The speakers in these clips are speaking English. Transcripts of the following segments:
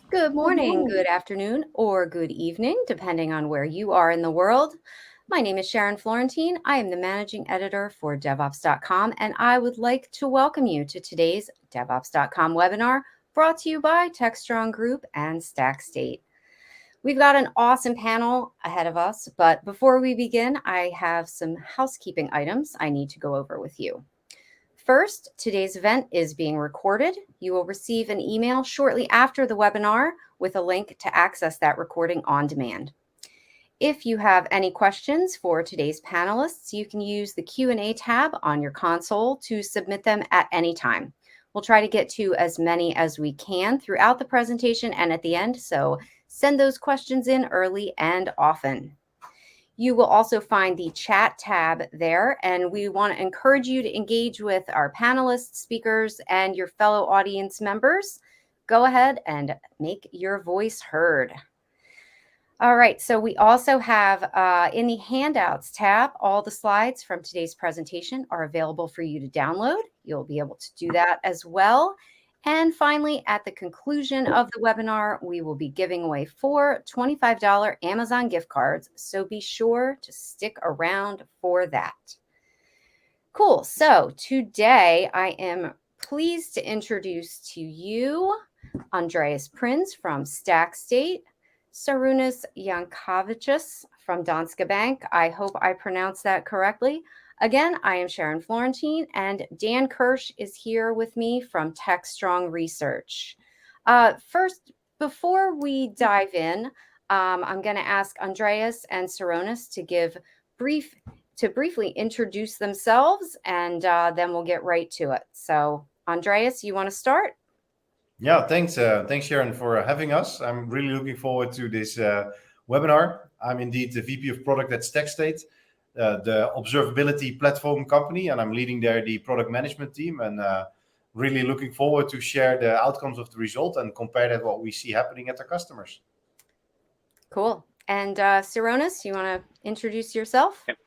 Good Good morning, morning. good afternoon, or good evening, depending on where you are in the world. My name is Sharon Florentine. I am the managing editor for DevOps.com, and I would like to welcome you to today's DevOps.com webinar brought to you by TechStrong Group and StackState. We've got an awesome panel ahead of us, but before we begin, I have some housekeeping items I need to go over with you. First, today's event is being recorded. You will receive an email shortly after the webinar with a link to access that recording on demand. If you have any questions for today's panelists, you can use the Q&A tab on your console to submit them at any time. We'll try to get to as many as we can throughout the presentation and at the end, so send those questions in early and often. You will also find the chat tab there, and we want to encourage you to engage with our panelists, speakers, and your fellow audience members. Go ahead and make your voice heard. All right, so we also have in the Handouts tab, all the slides from today's presentation are available for you to download. You'll be able to do that as well. And finally, at the conclusion of the webinar, we will be giving away 4 $25 Amazon gift cards, so be sure to stick around for that. Cool, so today I am pleased to introduce to you Andreas Prins from StackState, Sarunas Jankovičius from Danske Bank. I hope I pronounced that correctly. Again, I am Sharon Florentine, and Dan Kirsch is here with me from TechStrong Research. First, before we dive in, I'm going to ask Andreas and Sarunas to briefly introduce themselves, and then we'll get right to it. So, Andreas, you want to start? Yeah, thanks, Sharon, for having us. I'm really looking forward to this webinar. I'm indeed the VP of Product at StackState, the observability platform company, and I'm leading there the product management team, and really looking forward to share the outcomes of the result and compare that what we see happening at our customers. Cool. And Sarunas, you want to introduce yourself? Yep.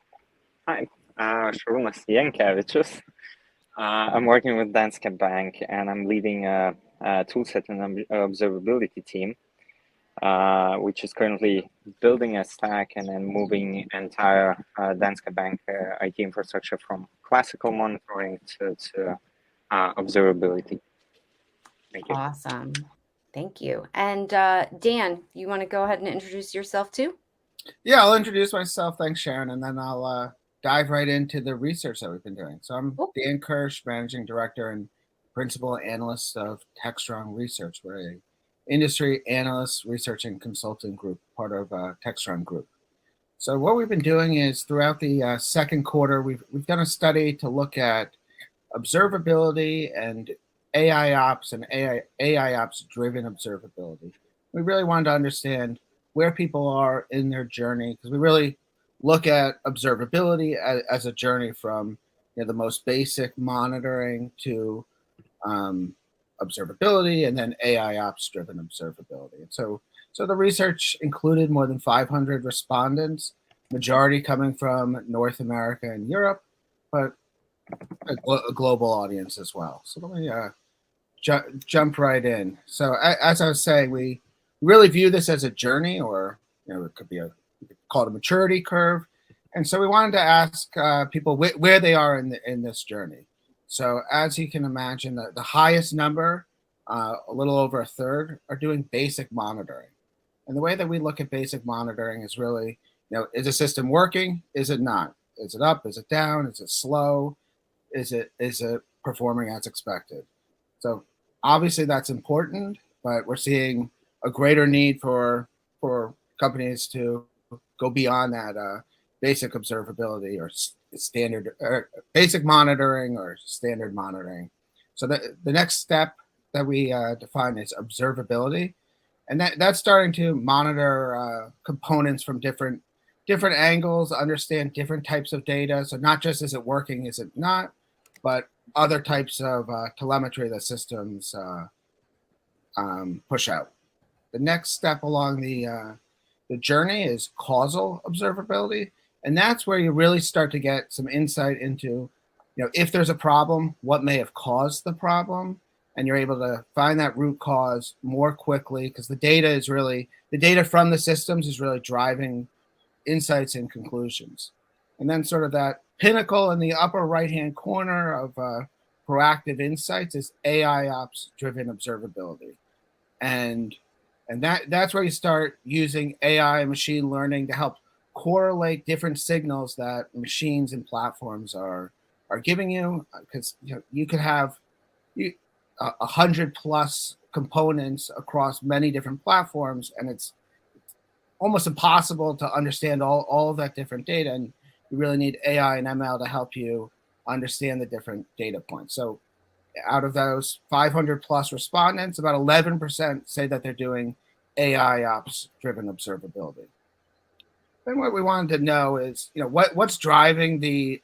Hi, Sarunas Jankovičius. I'm working with Danske Bank, and I'm leading a toolset and observability team, which is currently building a stack and then moving entire Danske Bank IT infrastructure from classical monitoring to observability. Thank you. Awesome. Thank you. And Dan, you want to go ahead and introduce yourself too? Yeah, I'll introduce myself. Thanks, Sharon. And then I'll dive right into the research that we've been doing. So I'm Dan Kirsch, Managing Director and Principal Analyst of TechStrong Research. We're an industry analyst research and consulting group, part of TechStrong Group. So what we've been doing is throughout the second quarter, we've done a study to look at observability and AI Ops and AI Ops Driven Observability. We really wanted to understand where people are in their journey, because we really look at observability as a journey from the most basic monitoring to observability, and then AI Ops Driven Observability. And so the research included more than 500 respondents, majority coming from North America and Europe, but a global audience as well. So let me jump right in. So as I was saying, we really view this as a journey, or it could be called a maturity curve. And so we wanted to ask people where they are in this journey. So as you can imagine, the highest number, a little over a third, are doing basic monitoring. And the way that we look at basic monitoring is really, is the system working? Is it not? Is it up? Is it down? Is it slow? Is it performing as expected? So obviously that's important, but we're seeing a greater need for companies to go beyond that basic observability or standard basic monitoring or standard monitoring. So the next step that we define is observability, and that's starting to monitor components from different angles, understand different types of data. So not just is it working, is it not, but other types of telemetry that systems push out. The next step along the journey is causal observability, and that's where you really start to get some insight into, if there's a problem, what may have caused the problem, and you're able to find that root cause more quickly, because the data from the systems is really driving insights and conclusions. And then sort of that pinnacle in the upper right-hand corner of proactive insights is AI Ops Driven Observability. And that's where you start using AI and machine learning to help correlate different signals that machines and platforms are giving you, because you could have 100+ components across many different platforms, and it's almost impossible to understand all of that different data, and you really need AI and ML to help you understand the different data points. So out of those 500+ respondents, about 11% say that they're doing AI Ops Driven Observability. Then what we wanted to know is, what's driving the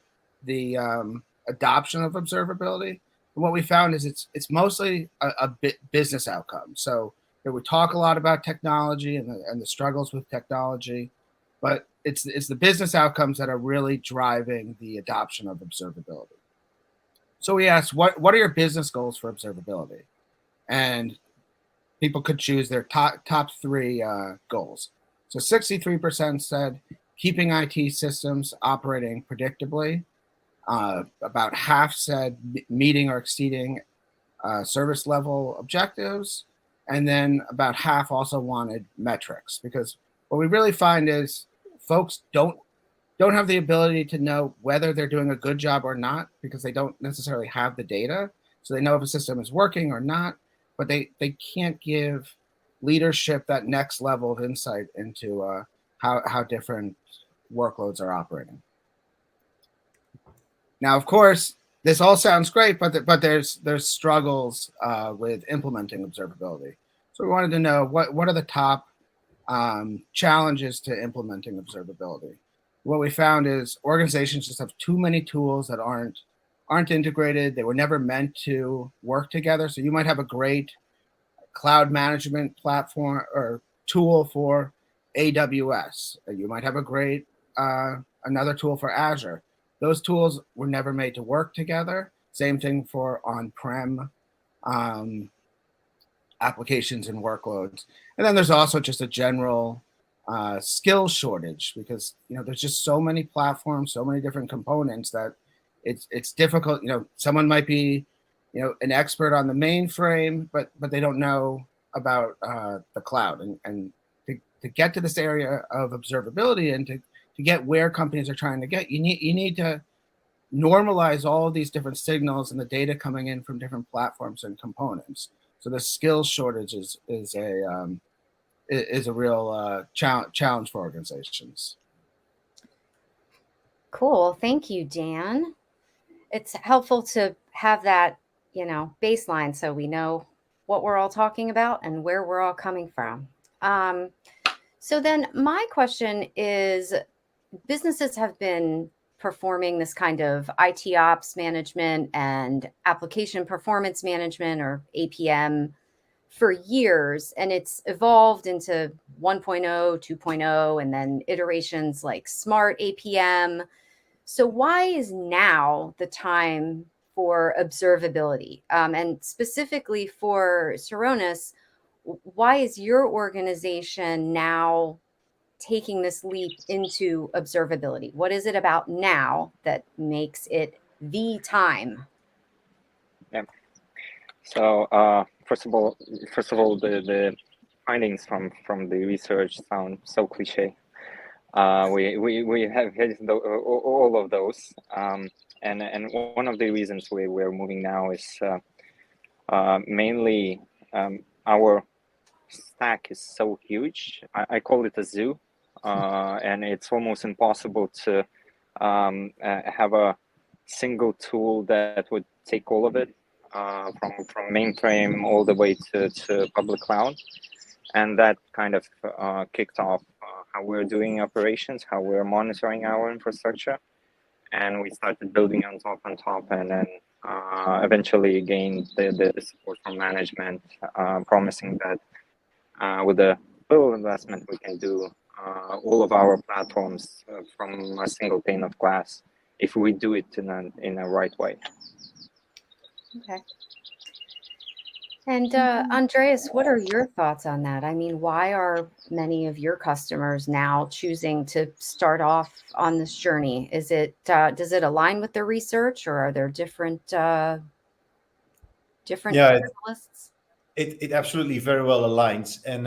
adoption of observability. And what we found is it's mostly a business outcome. So we talk a lot about technology and the struggles with technology, but it's the business outcomes that are really driving the adoption of observability. So we asked, what are your business goals for observability? And people could choose their top three goals. So 63% said keeping IT systems operating predictably. About half said meeting or exceeding service level objectives. And then about half also wanted metrics, because what we really find is folks don't have the ability to know whether they're doing a good job or not, because they don't necessarily have the data. So they know if a system is working or not, but they can't give leadership that next level of insight into how different workloads are operating. Now, of course, this all sounds great, but there's struggles with implementing observability. So we wanted to know what are the top challenges to implementing observability. What we found is organizations just have too many tools that aren't integrated. They were never meant to work together. So you might have a great cloud management platform or tool for AWS. You might have a great another tool for Azure. Those tools were never made to work together. Same thing for on-prem applications and workloads. And then there's also just a general skill shortage, because there's just so many platforms, so many different components that it's difficult. Someone might be an expert on the mainframe, but they don't know about the cloud. And to get to this area of observability and to get where companies are trying to get, you need to normalize all of these different signals and the data coming in from different platforms and components. So the skills shortage is a real challenge for organizations. Cool. Thank you, Dan. It's helpful to have that, baseline, so we know what we're all talking about and where we're all coming from. So then my question is, businesses have been performing this kind of IT ops management and application performance management, or APM, for years, and it's evolved into 1.0, 2.0, and then iterations like smart APM. So why is now the time for observability? And specifically for Sarunas, why is your organization now taking this leap into observability? What is it about now that makes it the time? Yeah. So first of all, the findings from the research sound so cliche. We have hit all of those, and one of the reasons we're moving now is mainly our stack is so huge. I call it a zoo, and it's almost impossible to have a single tool that would take all of it, from mainframe all the way to public cloud. And that kind of kicked off how we're doing operations, how we're monitoring our infrastructure. And we started building on top, and then eventually gained the support from management, promising that with a little investment, we can do all of our platforms from a single pane of glass if we do it in a right way. Okay. And Andreas, what are your thoughts on that? I mean, why are many of your customers now choosing to start off on this journey? Is it does it align with their research, or are there different Yeah, catalysts? it absolutely very well aligns. And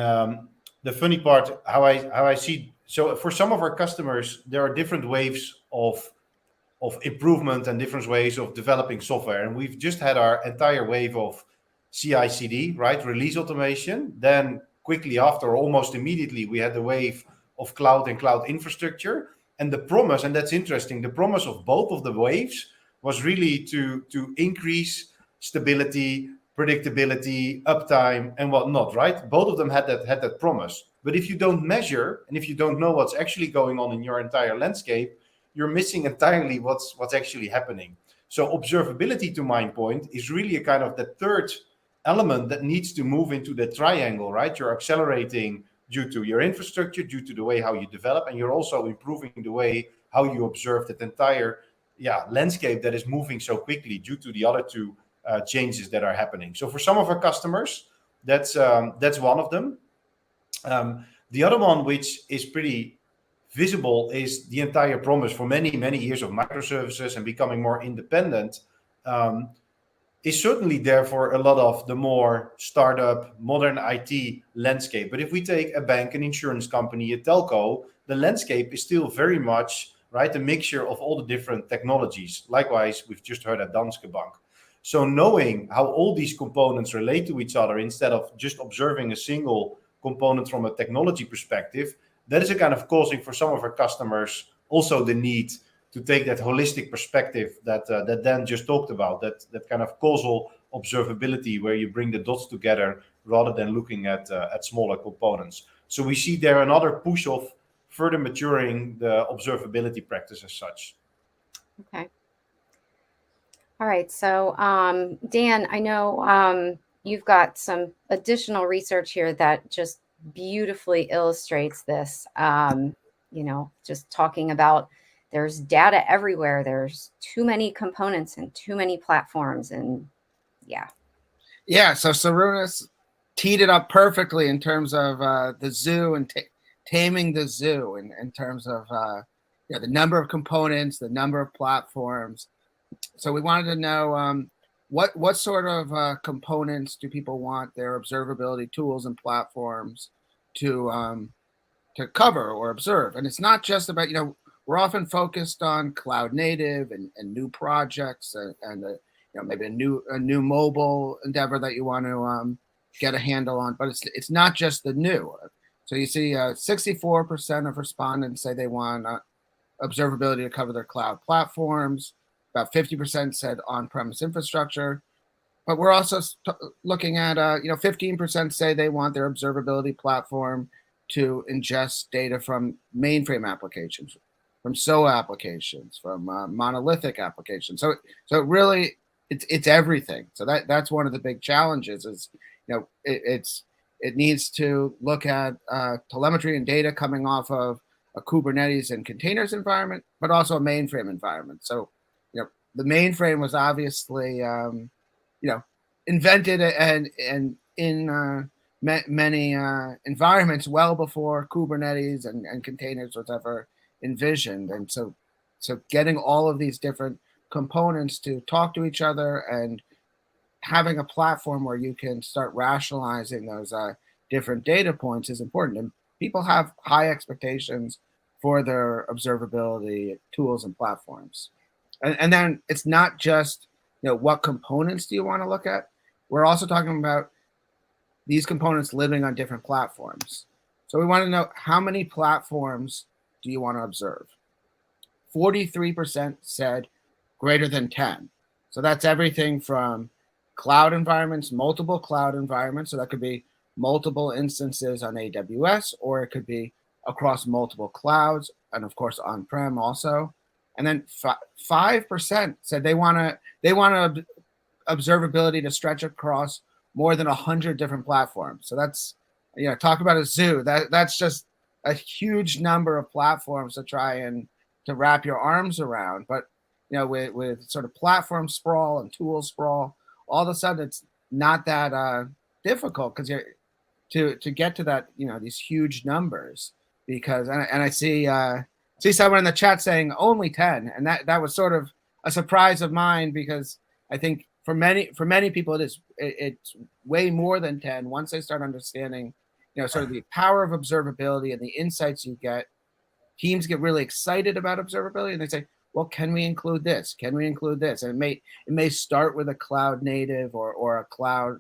the funny part, how I see, so for some of our customers, there are different waves of improvement and different ways of developing software. And we've just had our entire wave of CI/CD, right, release automation. Then quickly after, almost immediately, we had the wave of cloud and cloud infrastructure. And the promise, and that's interesting, the promise of both of the waves was really to increase stability, predictability, uptime, and whatnot, right? Both of them had that promise. But if you don't measure and if you don't know what's actually going on in your entire landscape, you're missing entirely what's actually happening. So observability, to my point, is really a kind of the third element that needs to move into the triangle, right? You're accelerating due to your infrastructure, due to the way how you develop, and you're also improving the way how you observe that entire landscape that is moving so quickly due to the other two changes that are happening. So for some of our customers, that's one of them. The other one, which is pretty visible, is the entire promise for many, many years of microservices and becoming more independent, is certainly there for a lot of the more startup, modern IT landscape. But if we take a bank, an insurance company, a telco, the landscape is still very much, right, a mixture of all the different technologies. Likewise, we've just heard at Danske Bank. So knowing how all these components relate to each other instead of just observing a single component from a technology perspective, that is a kind of causing for some of our customers also the need to take that holistic perspective that Dan just talked about, that kind of causal observability where you bring the dots together rather than looking at smaller components. So we see there another push of further maturing the observability practice as such. Okay. All right. So Dan, I know you've got some additional research here that just beautifully illustrates this. Just talking about there's data everywhere. There's too many components and too many platforms. And Yeah, so Sarunas teed it up perfectly in terms of the zoo and taming the zoo in terms of the number of components, the number of platforms. So we wanted to know what sort of components do people want their observability tools and platforms to cover or observe. And it's not just about, we're often focused on cloud native and new projects and maybe a new mobile endeavor that you want to get a handle on, but it's not just the new. So you see 64% of respondents say they want observability to cover their cloud platforms. About 50% said on-premise infrastructure. But we're also looking at, 15% say they want their observability platform to ingest data from mainframe applications, from SOA applications, from monolithic applications. So really, it's everything. So that's one of the big challenges is, it needs to look at telemetry and data coming off of a Kubernetes and containers environment, but also a mainframe environment. So, the mainframe was obviously, invented and in many environments well before Kubernetes and containers was ever envisioned. And so getting all of these different components to talk to each other and having a platform where you can start rationalizing those different data points is important. And people have high expectations for their observability tools and platforms. And then it's not just, what components do you want to look at? We're also talking about these components living on different platforms. So we want to know, how many platforms do you want to observe? 43% said greater than 10. So that's everything from cloud environments, multiple cloud environments. So that could be multiple instances on AWS, or it could be across multiple clouds, and of course on-prem also. And then 5% said they want observability to stretch across more than 100 different platforms. So that's, talk about a zoo. That's just a huge number of platforms to try and to wrap your arms around. But with sort of platform sprawl and tool sprawl, all of a sudden not that difficult, because you're to get to that, these huge numbers. Because and I see someone in the chat saying only 10, and that was sort of a surprise of mine, because I think for many people it's way more than 10 once they start understanding sort of the power of observability and the insights you get. Teams get really excited about observability, and they say, well, can we include this? Can we include this? And it may start with a cloud native or a cloud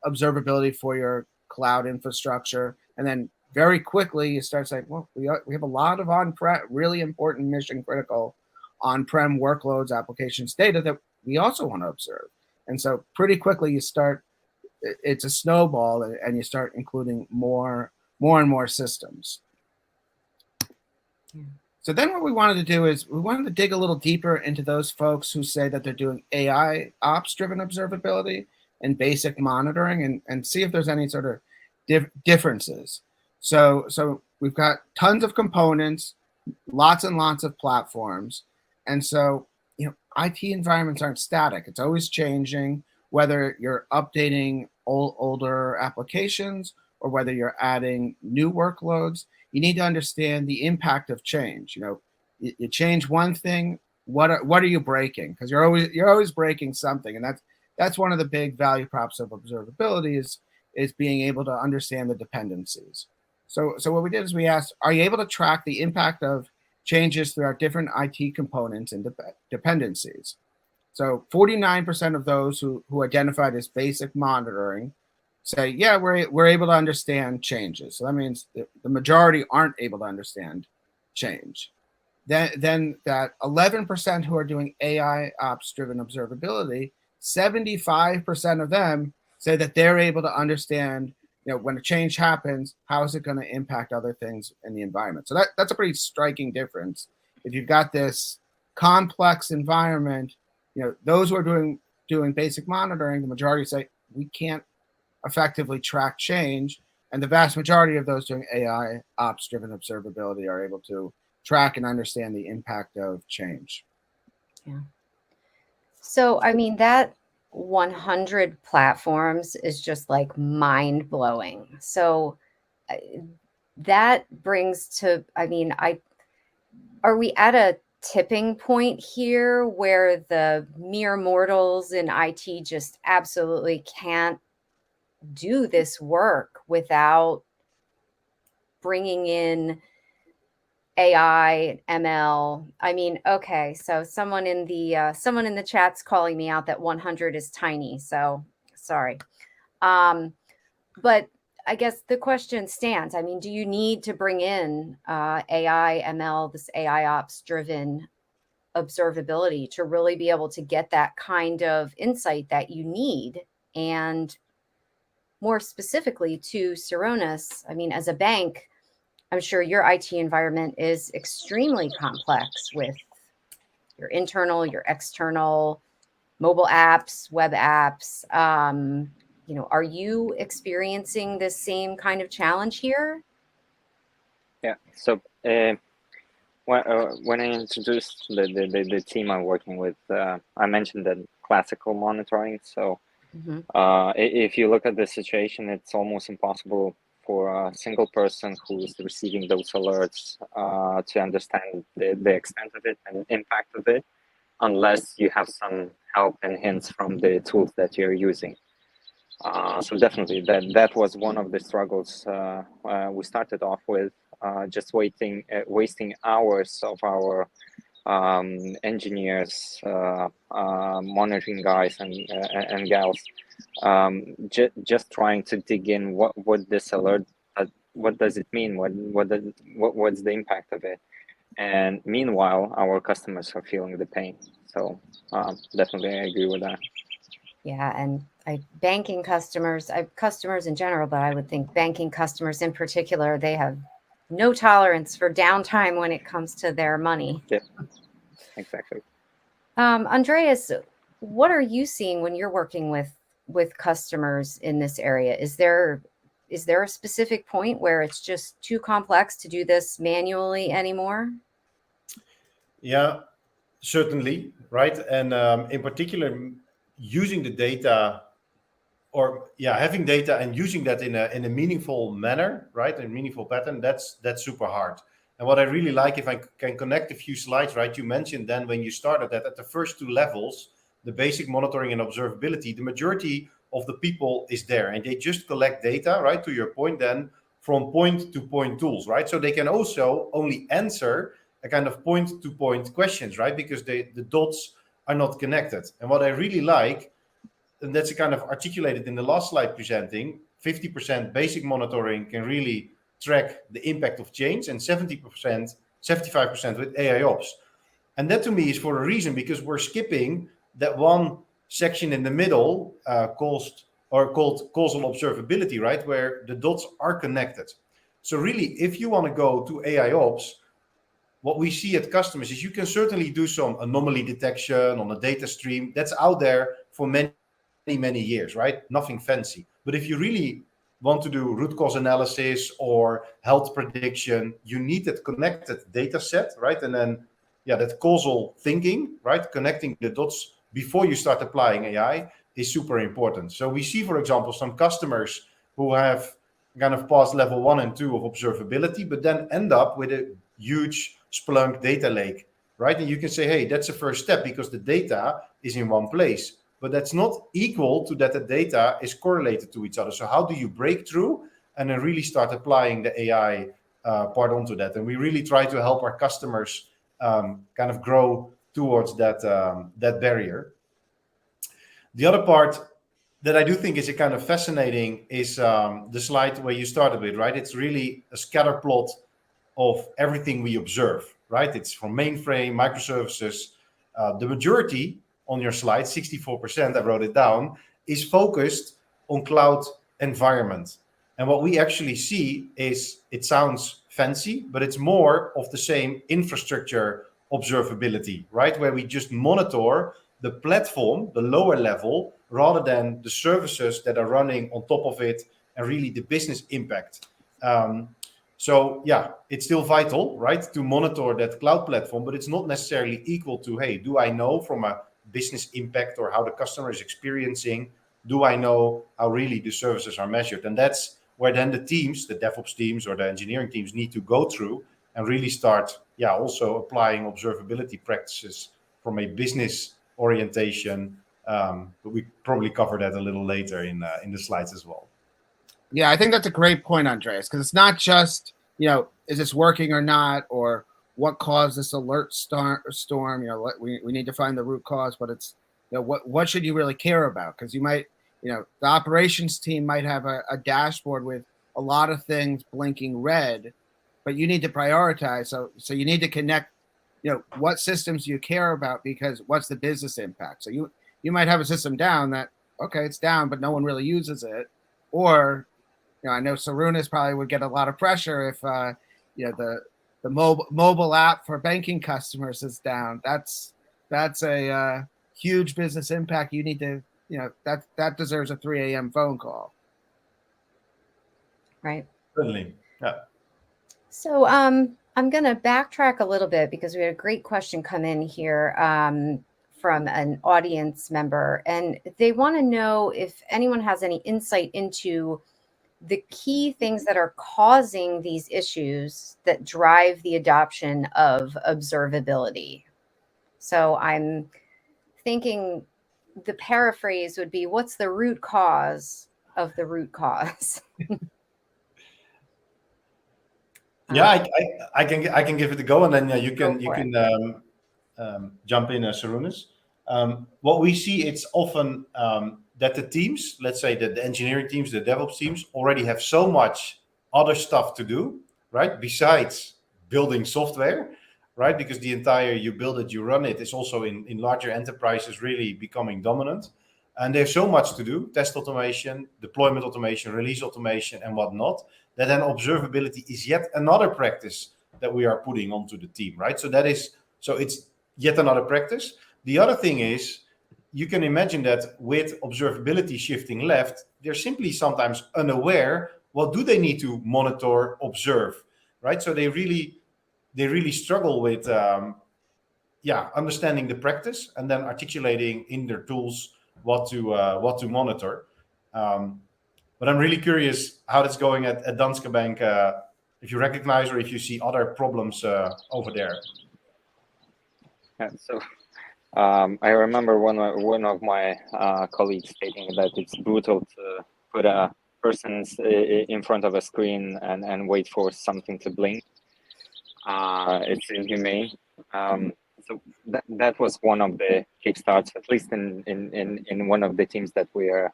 observability for your cloud infrastructure, and then very quickly you start saying, well, we have a lot of on-prem, really important mission critical on-prem workloads, applications, data that we also want to observe. And so pretty quickly it's a snowball, and you start including more and more systems. Yeah. So then what we wanted to do is we wanted to dig a little deeper into those folks who say that they're doing AI ops driven observability and basic monitoring, and see if there's any sort of differences. So we've got tons of components, lots and lots of platforms. And so, IT environments aren't static. It's always changing, whether you're updating older applications or whether you're adding new workloads. You need to understand the impact of change. You change one thing, what are you breaking? Because you're always breaking something. And that's one of the big value props of observability is being able to understand the dependencies. So what we did is we asked, are you able to track the impact of changes through our different IT components and dependencies? So 49% of those who identified as basic monitoring say, yeah, we're able to understand changes. So that means the majority aren't able to understand change. Then that 11% who are doing AI ops driven observability, 75% of them say that they're able to understand, when a change happens, how is it going to impact other things in the environment? So that's a pretty striking difference. If you've got this complex environment, those who are doing basic monitoring, the majority say we can't effectively track change, and the vast majority of those doing AI ops driven observability are able to track and understand the impact of change. Yeah. So, I mean, that 100 platforms is just like mind blowing. So that brings to, are we at a tipping point here where the mere mortals in IT just absolutely can't do this work without bringing in AI, ML? Okay, so someone in the chat's calling me out that 100 is tiny, so sorry. But I guess the question stands. Do you need to bring in AI, ML, this AI ops driven observability to really be able to get that kind of insight that you need? And more specifically to Saronis, as a bank, I'm sure your IT environment is extremely complex with your internal, your external, mobile apps, web apps. Are you experiencing this same kind of challenge here? Yeah. So when I introduced the team I'm working with, I mentioned that classical monitoring. So if you look at the situation, it's almost impossible for a single person who is receiving those alerts to understand the extent of it and impact of it, unless you have some help and hints from the tools that you're using. So definitely that was one of the struggles we started off with, just wasting hours of our engineers, monitoring guys and gals, just trying to dig in what this alert, what does it mean, what's the impact of it, and meanwhile our customers are feeling the pain. So definitely I agree with that. Yeah, and banking customers, customers in general, but I would think banking customers in particular, they have no tolerance for downtime when it comes to their money. Yeah, exactly. Andreas, what are you seeing when you're working with customers in this area? Is there a specific point where it's just too complex to do this manually anymore? Yeah, certainly, right. And in particular, using the data having data and using that in a meaningful manner, right, in a meaningful pattern, that's super hard. And what I really like, if I can connect a few slides, right, you mentioned then when you started that at the first two levels, the basic monitoring and observability, the majority of the people is there and they just collect data, right, to your point then, from point to point tools, right? So they can also only answer a kind of point to point questions, right, because the dots are not connected. And what I really like, and that's kind of articulated in the last slide presenting, 50% basic monitoring can really track the impact of change, and 75% with AI Ops. And that to me is for a reason, because we're skipping that one section in the middle called causal observability, right, where the dots are connected. So really, if you want to go to AI Ops, what we see at customers is you can certainly do some anomaly detection on a data stream. That's out there for many years, right? Nothing fancy. But if you really want to do root cause analysis or health prediction, you need that connected data set, right? And then, that causal thinking, right? Connecting the dots before you start applying AI is super important. So we see, for example, some customers who have kind of passed level 1 and 2 of observability, but then end up with a huge Splunk data lake, right? And you can say, hey, that's a first step because the data is in one place, but that's not equal to that the data is correlated to each other. So how do you break through and then really start applying the AI part onto that? And we really try to help our customers kind of grow towards that barrier. The other part that I do think is a kind of fascinating is the slide where you started with, right? It's really a scatter plot of everything we observe, right? It's from mainframe, microservices. The majority on your slide, 64%, I wrote it down, is focused on cloud environment. And what we actually see is, it sounds fancy, but it's more of the same infrastructure observability, right? Where we just monitor the platform, the lower level, rather than the services that are running on top of it and really the business impact. So it's still vital, right, to monitor that cloud platform, but it's not necessarily equal to, hey, do I know from a business impact or how the customer is experiencing, do I know how really the services are measured? And that's where then the teams, the DevOps teams or the engineering teams, need to go through and really start, also applying observability practices from a business orientation. But we probably cover that a little later in the slides as well. Yeah, I think that's a great point, Andreas, because it's not just, is this working or not, or what caused this alert storm? We need to find the root cause, but it's, what should you really care about? Because you might, the operations team might have a dashboard with a lot of things blinking red, but you need to prioritize. So you need to connect, what systems you care about, because what's the business impact? So you might have a system down that, okay, it's down, but no one really uses it. Or, I know Sarunas probably would get a lot of pressure if, the mobile app for banking customers is down. That's a huge business impact. You need to, that deserves a 3 a.m. phone call. Right. Certainly. Yeah. So I'm going to backtrack a little bit because we had a great question come in here from an audience member, and they want to know if anyone has any insight into the key things that are causing these issues that drive the adoption of observability. So I'm thinking the paraphrase would be, what's the root cause of the root cause? I can give it a go, and then you can jump in, Sarunas. What we see, it's often that the teams, let's say that the engineering teams, the DevOps teams, already have so much other stuff to do, right? Besides building software, right? Because the entire you build it, you run it is also in larger enterprises really becoming dominant. And there's so much to do: test automation, deployment automation, release automation, and whatnot. That then observability is yet another practice that we are putting onto the team, right? So it's yet another practice. The other thing is, you can imagine that with observability shifting left, they're simply sometimes unaware. What do they need to monitor, observe, right? So they really struggle with understanding the practice and then articulating in their tools what to monitor. But I'm really curious how that's going at Danske Bank, if you recognize or if you see other problems over there. Yeah, so I remember one of my colleagues stating that it's brutal to put a person in front of a screen and wait for something to blink. It's inhumane. So that was one of the kickstarts, at least in one of the teams that we are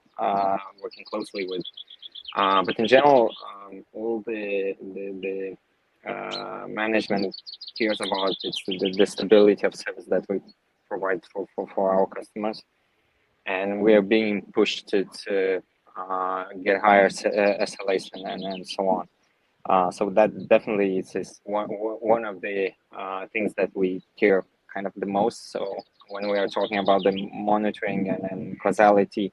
working closely with. But in general, all the management cares about it's the stability of service that we provide for our customers, and we are being pushed to get higher SLAs and so on. So that definitely is one of the things that we care kind of the most. So when we are talking about the monitoring and causality,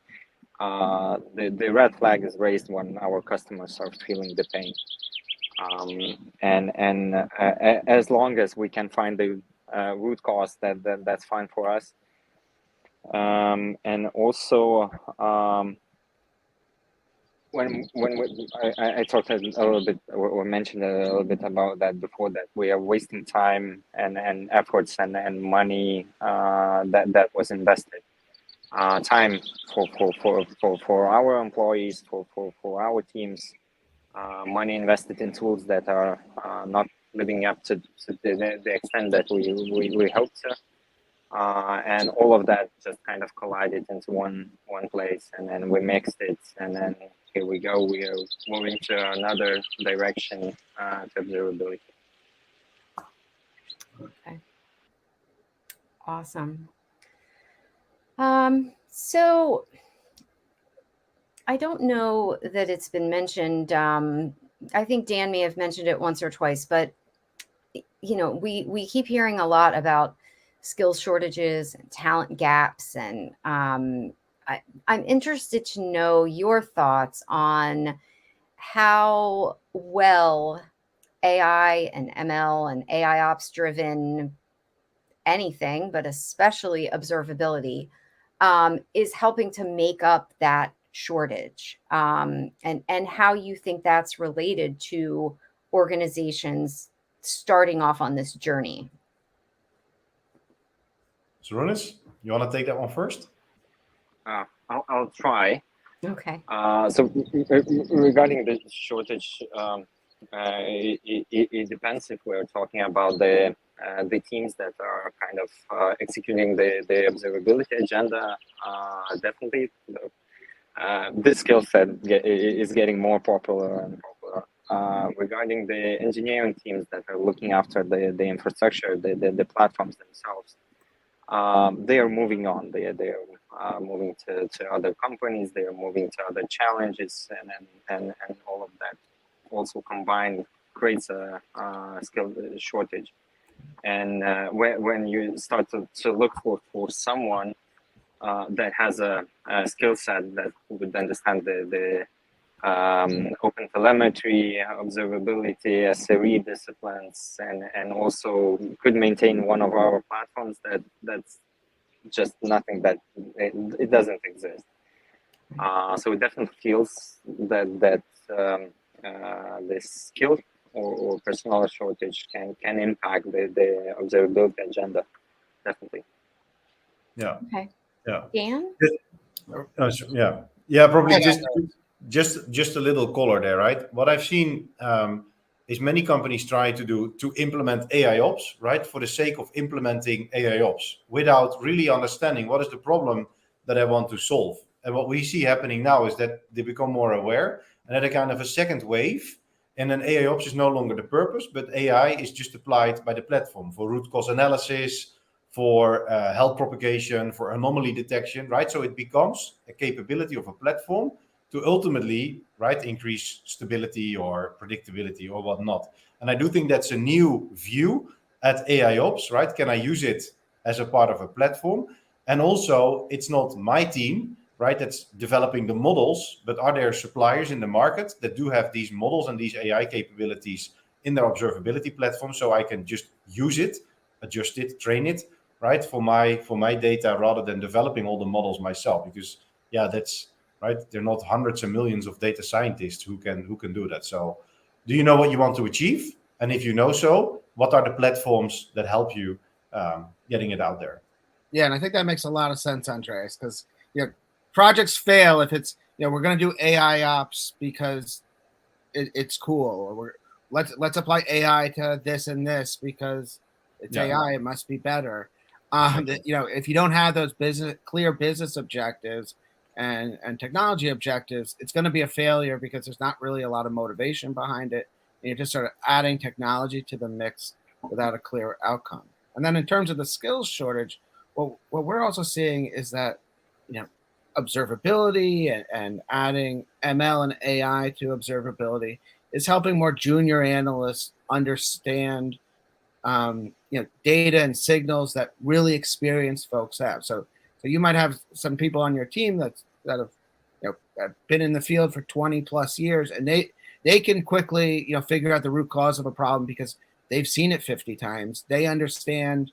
the red flag is raised when our customers are feeling the pain. As long as we can find the root cause, that's fine for us. And also, when I talked a little bit or mentioned a little bit about that before, that we are wasting time and efforts and money that was invested. Time for our employees, for our teams, money invested in tools that are not living up to the extent that we hope to, and all of that just kind of collided into one place, and then we mixed it, and then here we go. We are moving to another direction to observability. Okay. Awesome. So I don't know that it's been mentioned. I think Dan may have mentioned it once or twice, but we keep hearing a lot about skill shortages and talent gaps, and I'm interested to know your thoughts on how well AI and ML and AI ops driven anything, but especially observability, is helping to make up that shortage, and how you think that's related to organizations starting off on this journey. So, Ronis, you want to take that one first? I'll try. Okay. So regarding the shortage, it depends if we're talking about the teams that are kind of executing the observability agenda. Definitely, this skill set is getting more popular and popular. Regarding the engineering teams that are looking after the infrastructure, the platforms themselves, they are moving on. They are moving to other companies. They are moving to other challenges, and all of that also combined creates a skill shortage. And when you start to look for someone that has a skill set that would understand the open telemetry, observability, SRE disciplines, and also could maintain one of our platforms, that's just nothing that it doesn't exist. So it definitely feels that this skill or personnel shortage can impact the observability agenda, definitely. Yeah. Okay. Yeah. Dan? Yeah. Probably just a little color there, right? What I've seen is many companies try to implement AI ops, right, for the sake of implementing AI ops without really understanding what is the problem that I want to solve. And what we see happening now is that they become more aware, and at a kind of a second wave, and then AI ops is no longer the purpose, but AI is just applied by the platform for root cause analysis, for health propagation, for anomaly detection, right? So it becomes a capability of a platform to ultimately, right, increase stability or predictability or whatnot. And I do think that's a new view at AI ops, right? Can I use it as a part of a platform? And also, it's not my team, right, that's developing the models, but are there suppliers in the market that do have these models and these AI capabilities in their observability platform, so I can just use it, adjust it, train it, right, for my data, rather than developing all the models myself? Because that's right? There are not hundreds and millions of data scientists who can do that. So do you know what you want to achieve? And if you know so, what are the platforms that help you getting it out there? Yeah, and I think that makes a lot of sense, Andreas, because projects fail if it's we're going to do AI ops because it's cool, or let's apply AI to this and this because it's AI, it must be better. If you don't have those clear business objectives and technology objectives, it's going to be a failure because there's not really a lot of motivation behind it. And you're just sort of adding technology to the mix without a clear outcome. And then in terms of the skills shortage, what we're also seeing is that observability and adding ML and AI to observability is helping more junior analysts understand data and signals that really experienced folks have. So you might have some people on your team that have been in the field for 20 plus years, and they can quickly figure out the root cause of a problem because they've seen it 50 times. They understand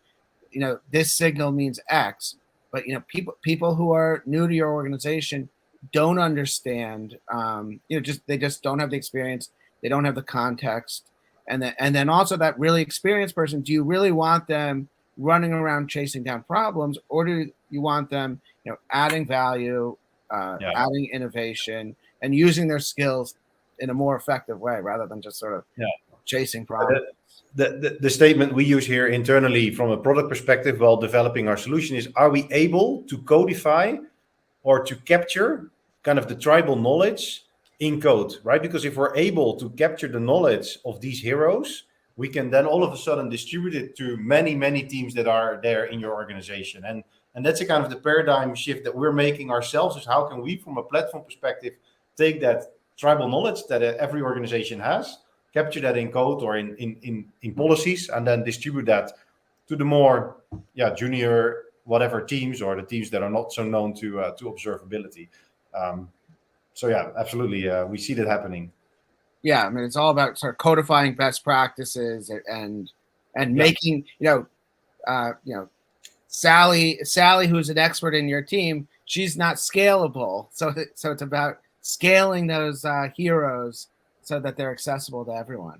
this signal means X. But people who are new to your organization don't understand. They just don't have the experience. They don't have the context, and then also that really experienced person. Do you really want them running around chasing down problems, or do you want them, adding value, adding innovation, and using their skills in a more effective way rather than just sort of chasing problems? The statement we use here internally from a product perspective while developing our solution is, are we able to codify or to capture kind of the tribal knowledge in code, right? Because if we're able to capture the knowledge of these heroes, we can then all of a sudden distribute it to many, many teams that are there in your organization. And that's a kind of the paradigm shift that we're making ourselves, is how can we, from a platform perspective, take that tribal knowledge that every organization has, capture that in code or in policies, and then distribute that to the more junior whatever teams, or the teams that are not so known to observability. Absolutely, we see that happening. Yeah, I mean, it's all about sort of codifying best practices and making Sally, who's an expert in your team, she's not scalable. So it's about scaling those heroes so that they're accessible to everyone.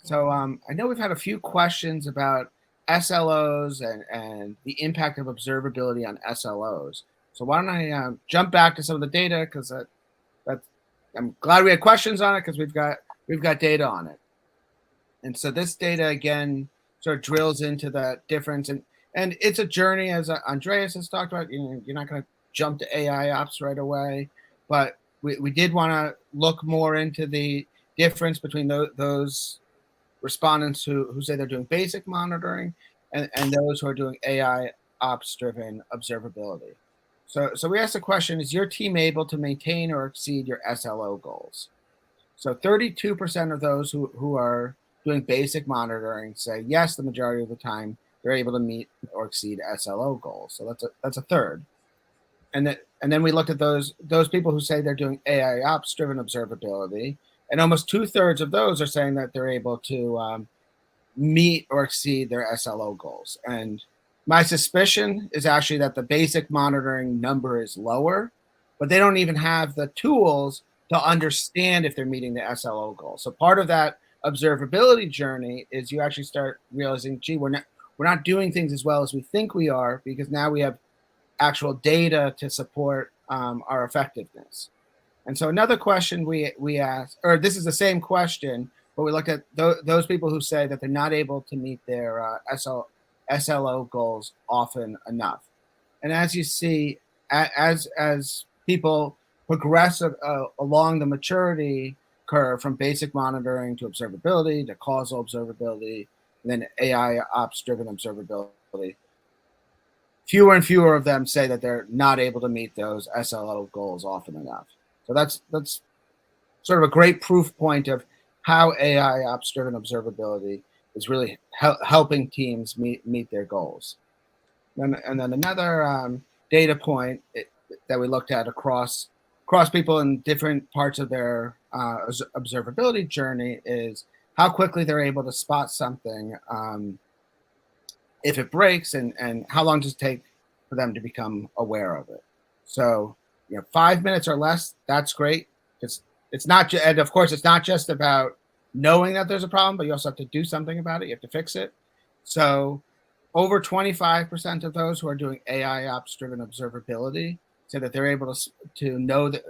So I know we've had a few questions about SLOs and the impact of observability on SLOs. So why don't I jump back to some of the data, because I'm glad we had questions on it, because we've got data on it. And so this data again sort of drills into that difference, and it's a journey, as Andreas has talked about. You're not going to jump to AI ops right away, but we did want to look more into the difference between those respondents who say they're doing basic monitoring and those who are doing AI ops driven observability. So we asked the question, is your team able to maintain or exceed your SLO goals? So 32% of those who are doing basic monitoring say yes, the majority of the time they're able to meet or exceed SLO goals. So that's a third. And then we looked at those people who say they're doing AI ops driven observability, and almost 2/3 of those are saying that they're able to meet or exceed their SLO goals. And my suspicion is actually that the basic monitoring number is lower, but they don't even have the tools to understand if they're meeting the SLO goal. So part of that observability journey is you actually start realizing, gee, we're not doing things as well as we think we are, because now we have actual data to support our effectiveness. And so another question we asked, or this is the same question, but we looked at those people who say that they're not able to meet their SLO goals often enough. And as you see, as people progress along the maturity curve from basic monitoring to observability to causal observability, and then AI ops driven observability, fewer and fewer of them say that they're not able to meet those SLO goals often enough. So that's sort of a great proof point of how AI ops driven observability is really helping teams meet their goals. And then another data point that we looked at across people in different parts of their observability journey is how quickly they're able to spot something if it breaks, and how long does it take for them to become aware of it. So 5 minutes or less, that's great. It's not, and of course, it's not just about knowing that there's a problem, but you also have to do something about it. You have to fix it. So over 25% of those who are doing AI Ops Driven Observability say that they're able to know that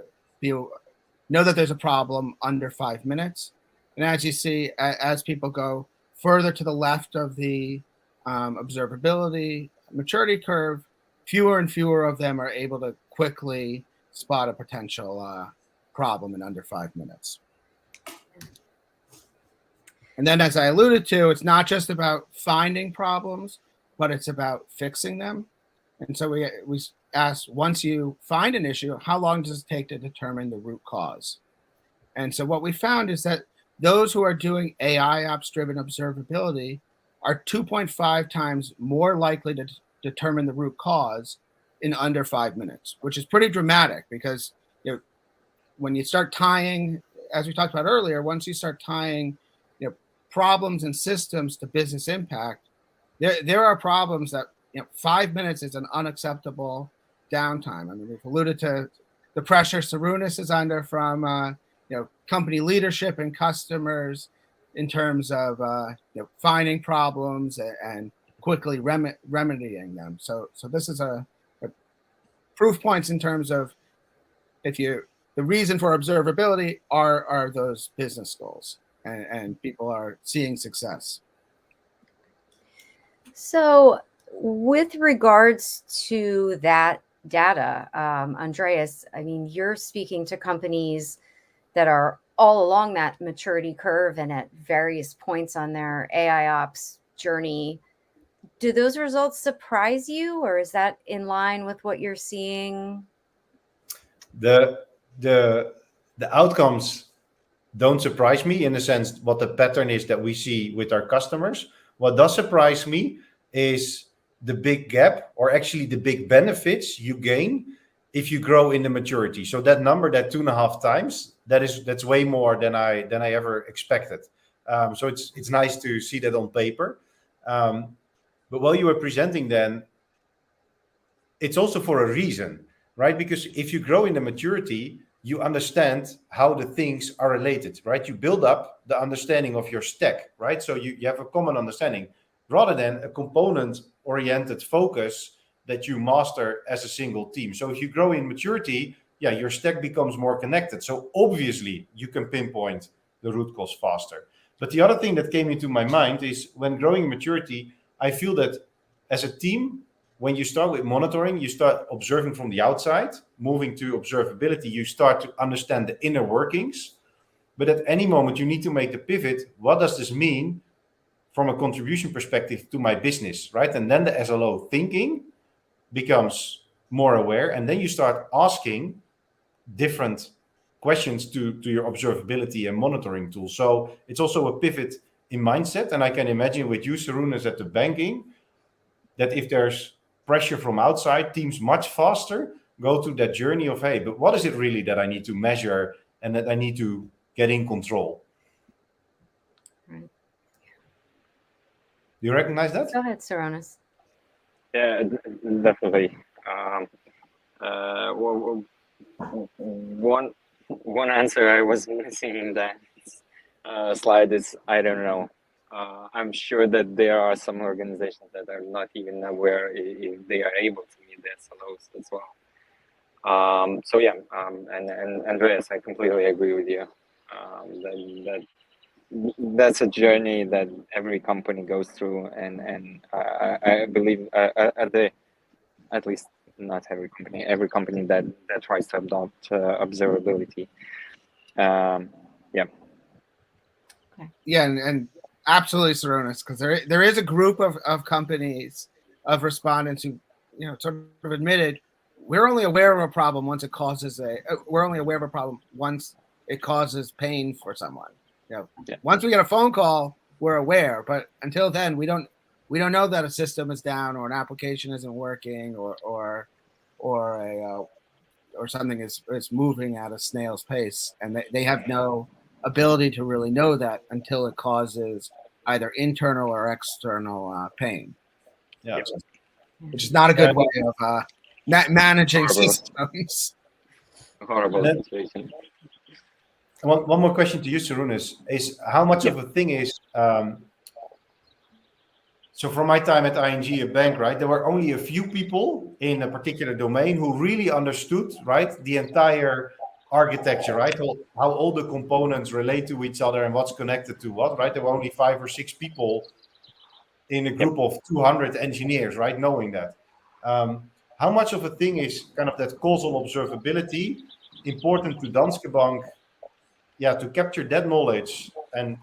there's a problem under 5 minutes. And as you see, as people go further to the left of the observability maturity curve, fewer and fewer of them are able to quickly spot a potential problem in under 5 minutes. And then, as I alluded to, it's not just about finding problems, but it's about fixing them. And so we asked, once you find an issue, how long does it take to determine the root cause? And so what we found is that those who are doing AI Ops-driven observability are 2.5 times more likely to determine the root cause in under 5 minutes, which is pretty dramatic because when you start tying, as we talked about earlier, once you start tying problems and systems to business impact, there are problems that 5 minutes is an unacceptable downtime. I mean, we've alluded to the pressure Sarunas is under from company leadership and customers in terms of finding problems and quickly remedying them. So this is a proof points in terms of the reason for observability are those business goals. And people are seeing success. So with regards to that data, Andreas, I mean, you're speaking to companies that are all along that maturity curve and at various points on their AI ops journey. Do those results surprise you, or is that in line with what you're seeing? The outcomes don't surprise me in the sense what the pattern is that we see with our customers. What does surprise me is the big gap, or actually the big benefits you gain if you grow in the maturity. So that number, that 2.5 times, that's way more than I ever expected. So it's nice to see that on paper. But while you were presenting, then it's also for a reason, right? Because if you grow in the maturity, you understand how the things are related, right? You build up the understanding of your stack, right? So you have a common understanding rather than a component-oriented focus that you master as a single team. So if you grow in maturity, your stack becomes more connected. So obviously you can pinpoint the root cause faster. But the other thing that came into my mind is when growing in maturity, I feel that as a team, when you start with monitoring, you start observing from the outside, moving to observability, you start to understand the inner workings. But at any moment, you need to make the pivot. What does this mean from a contribution perspective to my business, right? And then the SLO thinking becomes more aware. And then you start asking different questions to your observability and monitoring tools. So it's also a pivot in mindset. And I can imagine with you, Sarunas, at the banking, that if there's pressure from outside, teams much faster go through that journey of, hey, but what is it really that I need to measure and that I need to get in control? Right. Do you recognize that? Go ahead, Sarunas. Yeah, definitely. One answer I was missing in that slide is I don't know. I'm sure that there are some organizations that are not even aware if they are able to meet the SLOs as well. And Andreas, I completely agree with you. That's a journey that every company goes through, and I believe at least not every company that tries to adopt observability. Yeah, and absolutely, Sarunas, because there is a group of companies, of respondents who sort of admitted we're only aware of a problem once it causes once it causes pain for someone. Once we get a phone call, we're aware, but until then, we don't know that a system is down or an application isn't working or something is moving at a snail's pace, and they have no ability to really know that until it causes either internal or external pain. Yeah, which is not a good way of managing systems. horrible Then- situation. One more question to you, Sarun, is how much of a thing is so from my time at ING, a bank, right, there were only a few people in a particular domain who really understood, right, the entire architecture, right, how all the components relate to each other and what's connected to what, right? There were only 5 or 6 people in a group of 200 engineers, right, knowing that. How much of a thing is kind of that causal observability important to Danske Bank, to capture that knowledge and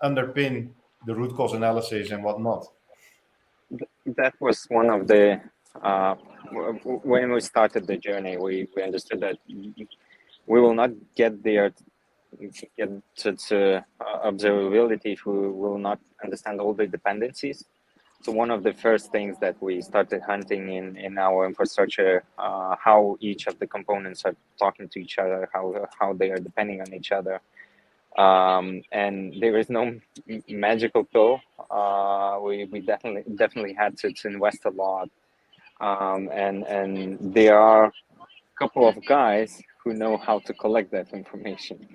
underpin the root cause analysis and whatnot? That was one of the when we started the journey, we understood that we will not get there get to observability if we will not understand all the dependencies. So one of the first things that we started hunting in our infrastructure, how each of the components are talking to each other, how they are depending on each other. And there is no magical pill. We definitely had to invest a lot. And there are a couple of guys who know how to collect that information.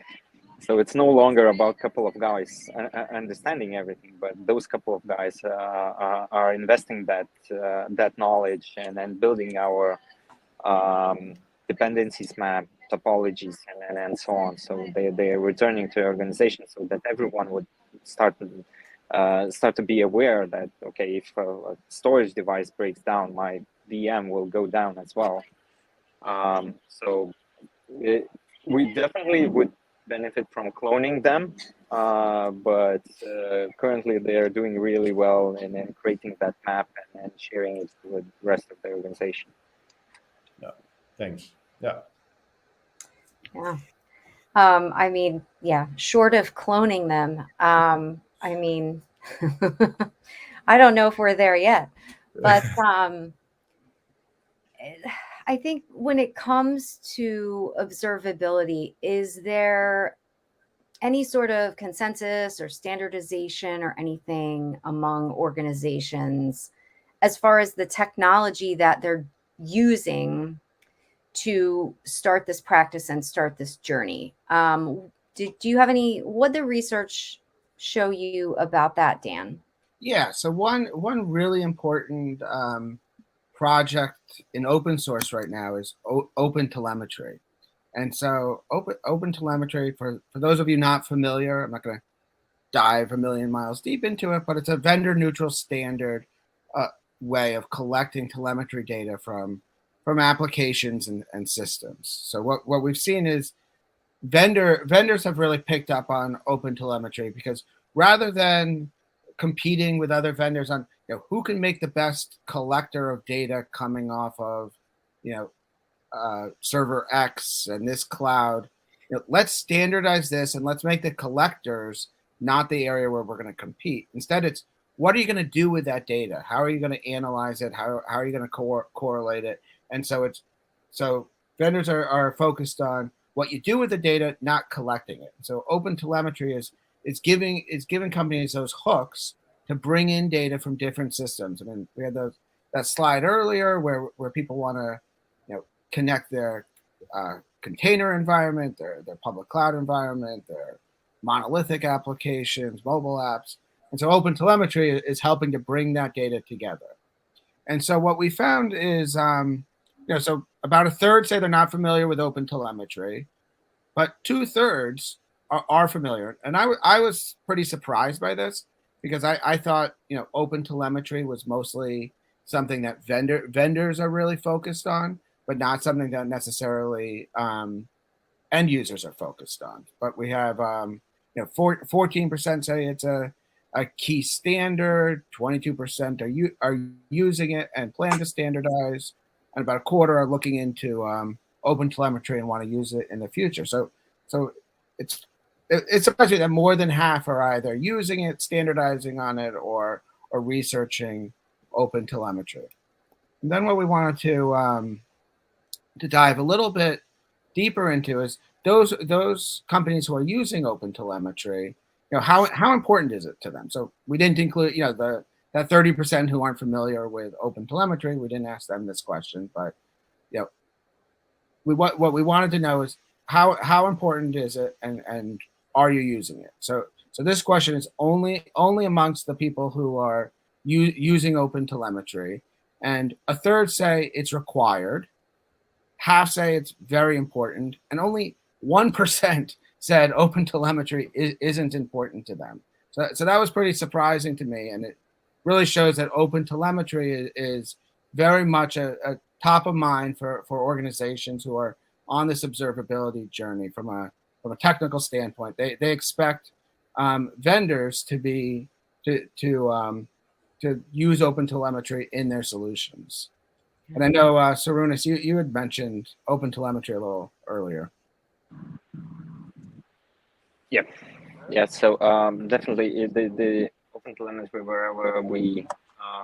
So it's no longer about a couple of guys understanding everything, but those couple of guys are investing that knowledge and then building our dependencies map, topologies, and so on. So they are returning to the organization so that everyone would start to be aware that, okay, if a storage device breaks down, my VM will go down as well. So we definitely would benefit from cloning them, but currently they are doing really well in creating that map and sharing it with the rest of the organization. Yeah, thanks. Yeah. I mean, short of cloning them, I mean, I don't know if we're there yet, but I think when it comes to observability, is there any sort of consensus or standardization or anything among organizations as far as the technology that they're using to start this practice and start this journey? Do you have what the research show you about that, Dan? Yeah, so one really important project in open source right now is Open Telemetry. And so open Telemetry, for those of you not familiar, I'm not going to dive a million miles deep into it, but it's a vendor neutral standard way of collecting telemetry data from applications and systems. So what we've seen is vendors have really picked up on Open Telemetry because rather than competing with other vendors on who can make the best collector of data coming off of server X and this cloud, let's standardize this and let's make the collectors not the area where we're going to compete. Instead, it's what are you going to do with that data? How are you going to analyze it? How are you going to correlate it? And so vendors are focused on what you do with the data, not collecting it. So Open Telemetry is giving companies those hooks to bring in data from different systems. I mean, we had that slide earlier where people want to connect their container environment, their public cloud environment, their monolithic applications, mobile apps. And so Open Telemetry is helping to bring that data together. And so what we found is, so about a third say they're not familiar with Open Telemetry, but 2/3 are familiar. And I was pretty surprised by this because I thought, Open Telemetry was mostly something that vendors are really focused on, but not something that necessarily end users are focused on. But we have 14% say it's a key standard, 22% are using it and plan to standardize, and about a quarter are looking into Open Telemetry and want to use it in the future. So it's surprising that more than half are either using it, standardizing on it, or researching Open Telemetry. And then what we wanted to dive a little bit deeper into is those companies who are using Open Telemetry, how important is it to them? So we didn't include, that 30% who aren't familiar with Open Telemetry. We didn't ask them this question, but what we wanted to know is how important is it, and are you using it? So this question is only amongst the people who are using open telemetry, and a third say it's required, half say it's very important, and only 1% said open telemetry isn't important to them. So that was pretty surprising to me, and it really shows that open telemetry is very much a top of mind for organizations who are on this observability journey from a technical standpoint. They expect vendors to use open telemetry in their solutions. And I know, Sarunas, you had mentioned open telemetry a little earlier. Yeah. So definitely the open telemetry, where we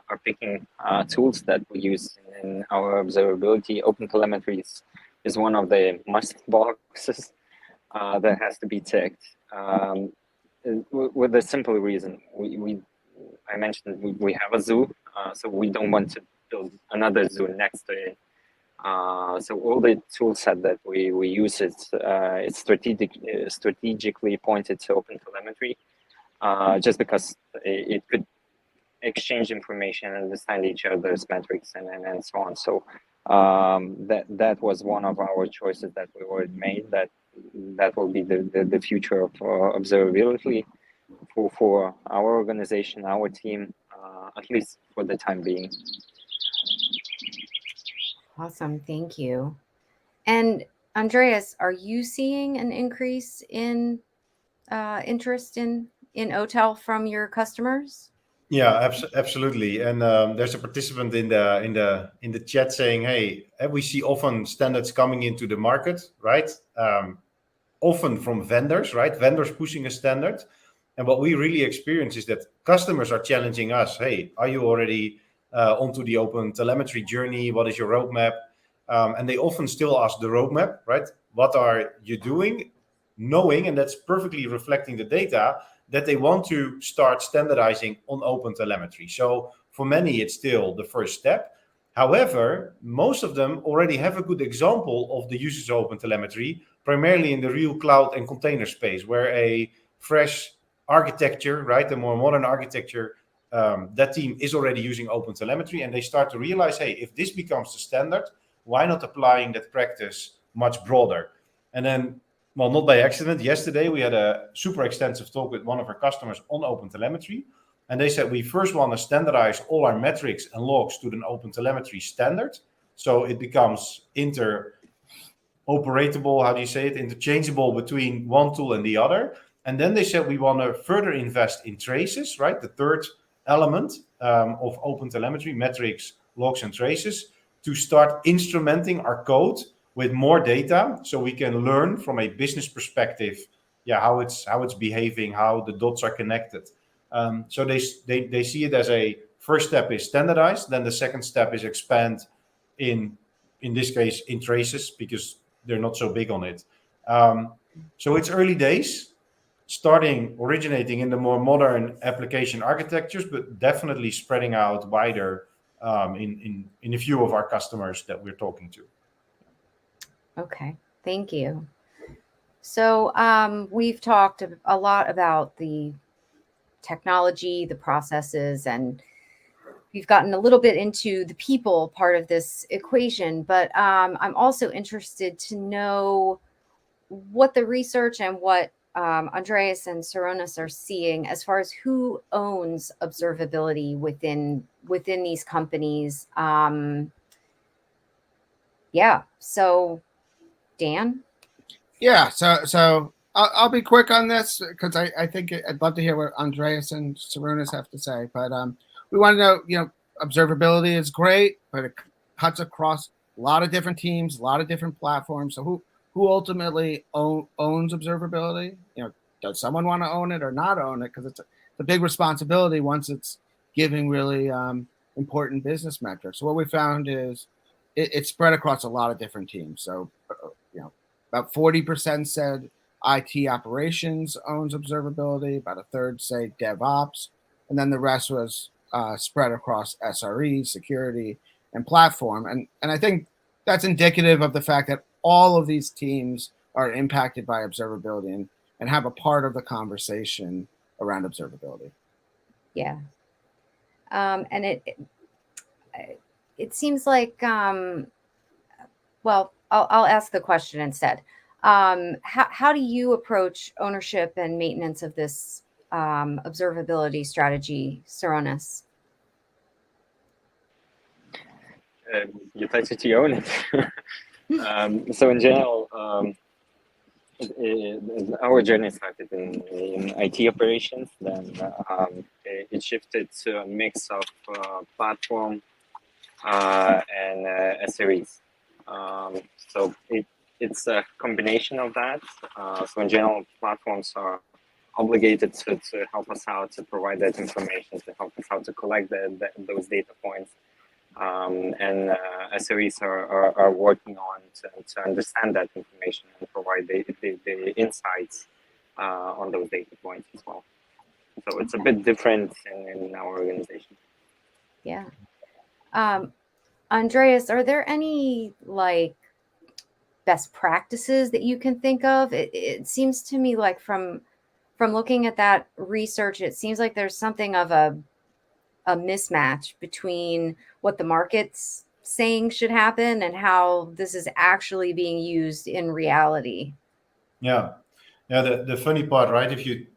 are picking tools that we use in our observability. Open telemetry is one of the must boxes that has to be ticked. With a simple reason, I mentioned we have a zoo, so we don't want to build another zoo next to it. So all the tool set that we use it's strategically pointed to open telemetry, just because it could exchange information, understand each other's metrics, and so on. So that was one of our choices that we already made. That will be the future of observability for our organization, our team, at least for the time being. Awesome, thank you. And Andreas, are you seeing an increase in interest in OTel from your customers? Yeah, absolutely. And there's a participant in the chat saying, "Hey, we see often standards coming into the market, right? Often from vendors, right? Vendors pushing a standard. And what we really experience is that customers are challenging us. Hey, are you already onto the open telemetry journey? What is your roadmap?" And they often still ask the roadmap, right? What are you doing? Knowing, and that's perfectly reflecting the data, that they want to start standardizing on open telemetry. So for many, it's still the first step. However, most of them already have a good example of the usage of open telemetry, primarily in the real cloud and container space, where a fresh architecture, right, a more modern architecture, that team is already using open telemetry, and they start to realize, hey, if this becomes the standard, why not applying that practice much broader? And then, well, not by accident, yesterday we had a super extensive talk with one of our customers on open telemetry. And they said, we first want to standardize all our metrics and logs to an open telemetry standard. So it becomes interoperatable, how do you say it? Interchangeable between one tool and the other. And then they said, we want to further invest in traces, right? The third element of open telemetry, metrics, logs, and traces, to start instrumenting our code with more data, so we can learn from a business perspective, how it's behaving, how the dots are connected. So they see it as a first step is standardize, then the second step is expand in this case in traces, because they're not so big on it. So it's early days, originating in the more modern application architectures, but definitely spreading out wider in a few of our customers that we're talking to. Okay, thank you. So we've talked a lot about the technology, the processes, and we've gotten a little bit into the people part of this equation, but I'm also interested to know what the research and what Andreas and Sarunas are seeing as far as who owns observability within these companies. So Dan? Yeah, so I'll be quick on this, because I think I'd love to hear what Andreas and Sarunas have to say. But we want to know, observability is great, but it cuts across a lot of different teams, a lot of different platforms. So who ultimately owns observability? Does someone want to own it or not own it? Because it's a big responsibility once it's giving really important business metrics. So what we found is it's spread across a lot of different teams. So about 40% said IT operations owns observability, about a third say DevOps, and then the rest was spread across SRE, security, and platform. And I think that's indicative of the fact that all of these teams are impacted by observability and have a part of the conversation around observability. Yeah. And it seems like, well, I'll ask the question instead. How do you approach ownership and maintenance of this observability strategy, Sarunas? You touch it, you own it. So in general, our journey started in IT operations. Then it shifted to a mix of platform and SREs. So it's a combination of that. So in general, platforms are obligated to help us out, to provide that information, to help us out to collect those data points. And SREs are working on to understand that information and provide the insights on those data points as well. So it's a bit different in our organization. Yeah. Andreas, are there any best practices that you can think of? It seems to me like from looking at that research, it seems like there's something of a mismatch between what the market's saying should happen and how this is actually being used in reality. Yeah. The funny part, right? If you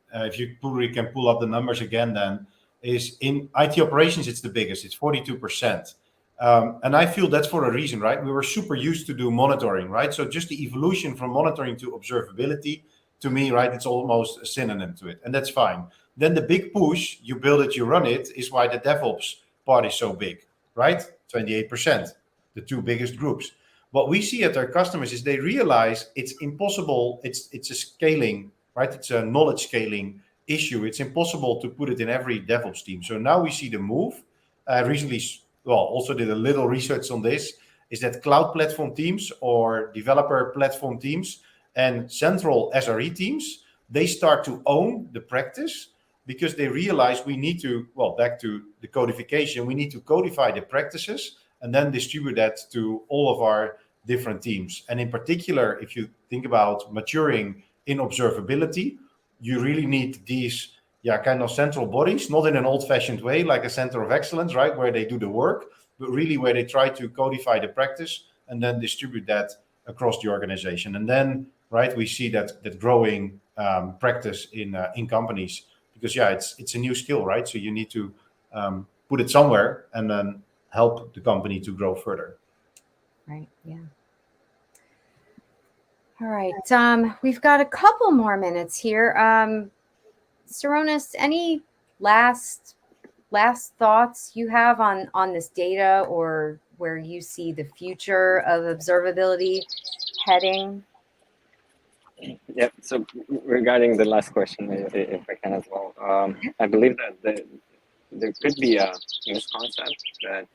can pull up the numbers again, then is in IT operations, it's the biggest. It's 42%. And I feel that's for a reason, right? We were super used to do monitoring, right? So just the evolution from monitoring to observability, to me, right, it's almost a synonym to it. And that's fine. Then the big push, you build it, you run it, is why the DevOps part is so big, right? 28%, the two biggest groups. What we see at our customers is they realize it's impossible. It's a scaling, right? It's a knowledge scaling issue. It's impossible to put it in every DevOps team. So now we see the move. Recently, also did a little research on this, is that cloud platform teams or developer platform teams and central SRE teams, they start to own the practice because they realize we need to, back to the codification, we need to codify the practices and then distribute that to all of our different teams. And in particular, if you think about maturing in observability, you really need these kind of central bodies, not in an old-fashioned way, like a center of excellence, right, where they do the work, but really where they try to codify the practice and then distribute that across the organization. And then, right, we see that growing practice in companies because, it's a new skill, right? So you need to put it somewhere and then help the company to grow further. Right. Yeah. All right. We've got a couple more minutes here. Sarunas, any last thoughts you have on this data or where you see the future of observability heading? Yeah. So regarding the last question, if I can as well, I believe that there could be a misconception that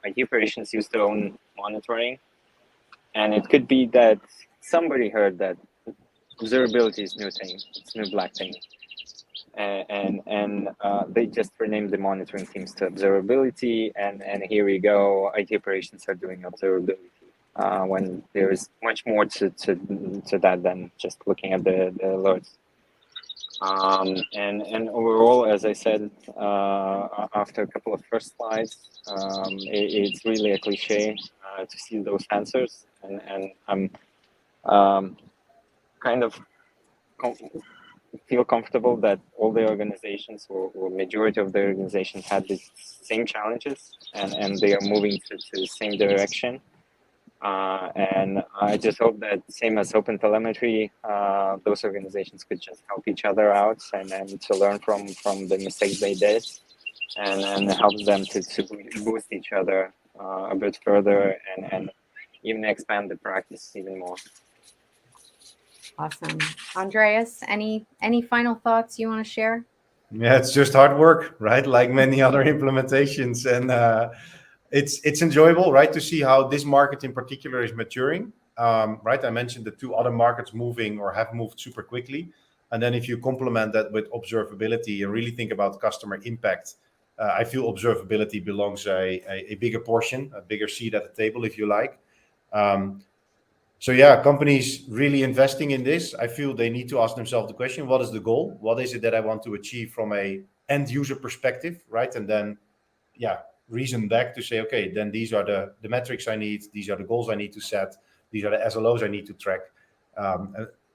IT operations used to own monitoring, and it could be that somebody heard that observability is new thing, it's new black thing, and they just renamed the monitoring teams to observability, and here we go, IT operations are doing observability, when there is much more to that than just looking at the alerts. And overall, as I said, after a couple of first slides, it's really a cliche to see those answers, and I'm kind of feel comfortable that all the organizations or majority of the organizations had the same challenges, and they are moving to the same direction. And I just hope that same as Open Telemetry, those organizations could just help each other out and to learn from the mistakes they did, and help them to boost each other a bit further and even expand the practice even more. Awesome. Andreas, any final thoughts you want to share? Yeah, it's just hard work, right? Like many other implementations. And it's enjoyable, right, to see how this market in particular is maturing. Right, I mentioned the two other markets moving or have moved super quickly. And then if you complement that with observability and really think about customer impact, I feel observability belongs a bigger portion, a bigger seat at the table, if you like. So yeah, companies really investing in this, I feel they need to ask themselves the question, what is the goal? What is it that I want to achieve from a end user perspective, right? And then, reason back to say, okay, then these are the metrics I need. These are the goals I need to set. These are the SLOs I need to track.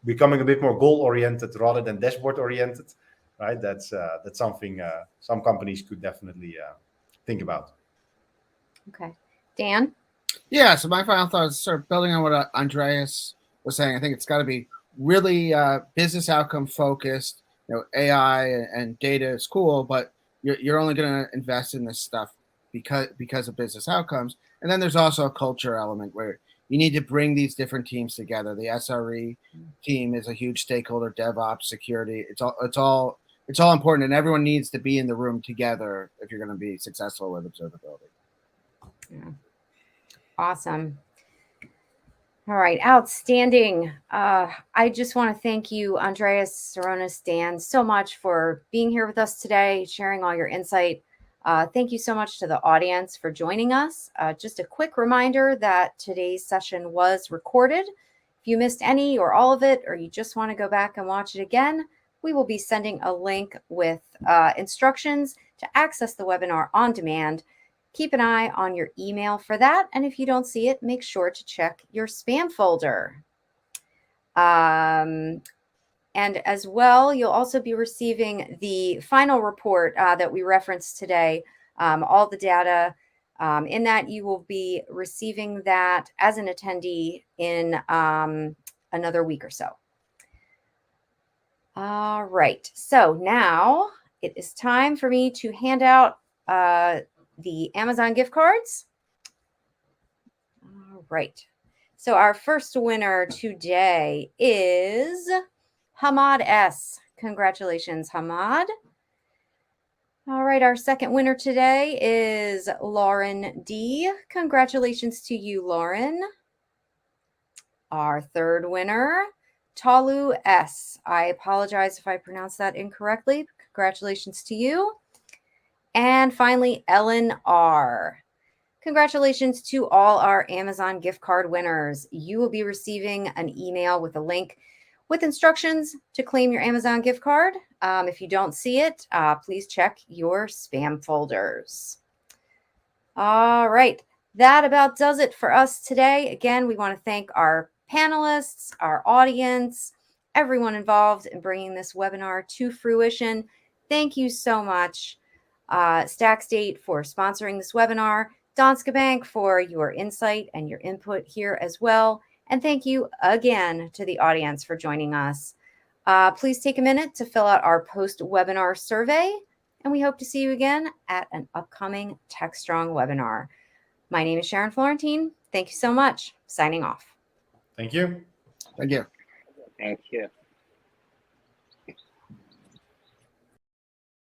Becoming a bit more goal oriented rather than dashboard oriented, right? That's something some companies could definitely think about. Okay. Dan? Yeah, so my final thought is sort of building on what Andreas was saying. I think it's got to be really business outcome focused. AI and data is cool, but you're only going to invest in this stuff because of business outcomes. And then there's also a culture element where you need to bring these different teams together. The SRE team is a huge stakeholder, DevOps, security. It's all important, and everyone needs to be in the room together if you're going to be successful with observability. Yeah. Awesome. All right, outstanding. I just want to thank you, Andreas, Saronis, Dan, so much for being here with us today, sharing all your insight. Thank you so much to the audience for joining us. Just a quick reminder that today's session was recorded. If you missed any or all of it, or you just want to go back and watch it again, we will be sending a link with instructions to access the webinar on demand. Keep an eye on your email for that. And if you don't see it, make sure to check your spam folder. And as well, you'll also be receiving the final report that we referenced today, all the data. In that, you will be receiving that as an attendee in another week or so. All right. So now it is time for me to hand out the Amazon gift cards. All right. So our first winner today is Hamad S. Congratulations, Hamad. All right. Our second winner today is Lauren D. Congratulations to you, Lauren. Our third winner, Talu S. I apologize if I pronounced that incorrectly. Congratulations to you. And finally, Ellen R. Congratulations to all our Amazon gift card winners. You will be receiving an email with a link with instructions to claim your Amazon gift card. If you don't see it, please check your spam folders. All right. That about does it for us today. Again, we want to thank our panelists, our audience, everyone involved in bringing this webinar to fruition. Thank you so much. StackState for sponsoring this webinar, Danske Bank for your insight and your input here as well. And thank you again to the audience for joining us. Please take a minute to fill out our post-webinar survey, and we hope to see you again at an upcoming TechStrong webinar. My name is Sharon Florentine. Thank you so much. Signing off. Thank you. Thank you. Thank you.